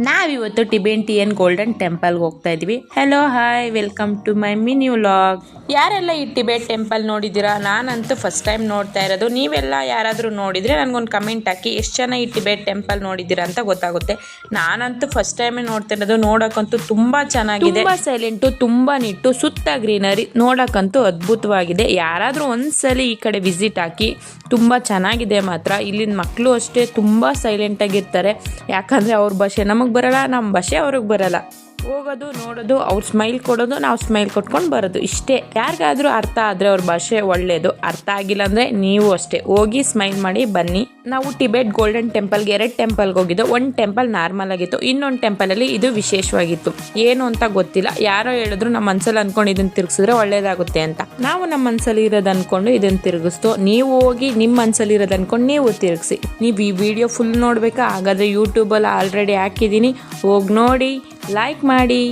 ನಾವಿವತ್ತು Tibetan golden ಟೆಂಪಲ್ಗೆ ಹೋಗ್ತಾ ಇದ್ವಿ. Hello hi, welcome to my mini vlog. ಯಾರೆಲ್ಲ ಈ ಟಿಬೆಟ್ ಟೆಂಪಲ್ ನೋಡಿದ್ದೀರಾ? ನಾನಂತೂ ಫಸ್ಟ್ ಟೈಮ್ ನೋಡ್ತಾ ಇರೋದು. ನೀವೆಲ್ಲ ಯಾರಾದರೂ ನೋಡಿದರೆ ನನಗೊಂದು ಕಮೆಂಟ್ ಹಾಕಿ, ಎಷ್ಟು ಜನ ಈ ಟಿಬೆಟ್ ಟೆಂಪಲ್ ನೋಡಿದ್ದೀರಾ ಅಂತ ಗೊತ್ತಾಗುತ್ತೆ. ನಾನಂತೂ ಫಸ್ಟ್ ಟೈಮೇ ನೋಡ್ತಾ ಇರೋದು. ನೋಡೋಕ್ಕಂತೂ ತುಂಬ ಚೆನ್ನಾಗಿದೆ, ತುಂಬ ಸೈಲೆಂಟು, ತುಂಬ ನೀಟು, ಸುತ್ತ ಗ್ರೀನರಿ, ನೋಡೋಕ್ಕಂತೂ ಅದ್ಭುತವಾಗಿದೆ. ಯಾರಾದರೂ ಒಂದ್ಸಲಿ ಈ ಕಡೆ ವಿಸಿಟ್ ಹಾಕಿ, ತುಂಬ ಚೆನ್ನಾಗಿದೆ ಮಾತ್ರ. ಇಲ್ಲಿನ ಮಕ್ಕಳು ಅಷ್ಟೇ ತುಂಬ ಸೈಲೆಂಟಾಗಿರ್ತಾರೆ. ಯಾಕಂದರೆ ಅವ್ರ ಭಾಷೆ ನಮಗೆ ಬರಲ್ಲ, ನಮ್ಮ ಭಾಷೆ ಅವ್ರಿಗೆ ಬರಲ್ಲ. ಹೋಗೋದು, ನೋಡೋದು, ಅವ್ರು ಸ್ಮೈಲ್ ಕೊಡೋದು, ನಾವು ಸ್ಮೈಲ್ ಕೊಟ್ಕೊಂಡು ಬರೋದು, ಇಷ್ಟೇ. ಯಾರಿಗಾದ್ರೂ ಅರ್ಥ ಆದರೆ ಅವ್ರ ಭಾಷೆ ಒಳ್ಳೆಯದು, ಅರ್ಥ ಆಗಿಲ್ಲ ಅಂದರೆ ನೀವು ಅಷ್ಟೇ ಹೋಗಿ ಸ್ಮೈಲ್ ಮಾಡಿ ಬನ್ನಿ. ನಾವು ಟಿಬೆಟ್ ಗೋಲ್ಡನ್ ಟೆಂಪಲ್ಗೆ 2 ಟೆಂಪಲ್ಗೆ ಹೋಗಿದ್ದು. ಒಂದು ಟೆಂಪಲ್ ನಾರ್ಮಲ್ ಆಗಿತ್ತು, ಇನ್ನೊಂದು ಟೆಂಪಲಲ್ಲಿ ಇದು ವಿಶೇಷವಾಗಿತ್ತು. ಏನು ಅಂತ ಗೊತ್ತಿಲ್ಲ, ಯಾರೋ ಹೇಳಿದ್ರು ನಮ್ಮ ಮನಸ್ಸಲ್ಲಿ ಅಂದ್ಕೊಂಡು ಇದನ್ನು ತಿರುಗಿಸಿದ್ರೆ ಒಳ್ಳೇದಾಗುತ್ತೆ ಅಂತ. ನಾವು ನಮ್ಮ ಮನಸ್ಸಲ್ಲಿ ಇರೋದು ಅಂದ್ಕೊಂಡು ಇದನ್ನು ತಿರುಗಿಸ್ತು. ನೀವು ಹೋಗಿ ನಿಮ್ಮ ಮನಸ್ಸಲ್ಲಿ ಇರೋದು ಅಂದ್ಕೊಂಡು ನೀವು ತಿರುಗಿಸಿ. ನೀವು ಈ ವಿಡಿಯೋ ಫುಲ್ ನೋಡಬೇಕಾ? ಹಾಗಾದರೆ ಯೂಟ್ಯೂಬಲ್ಲಿ ಆಲ್ರೆಡಿ ಹಾಕಿದ್ದೀನಿ, ಹೋಗಿ ನೋಡಿ, ಲೈಕ್ ಮಾಡಿ.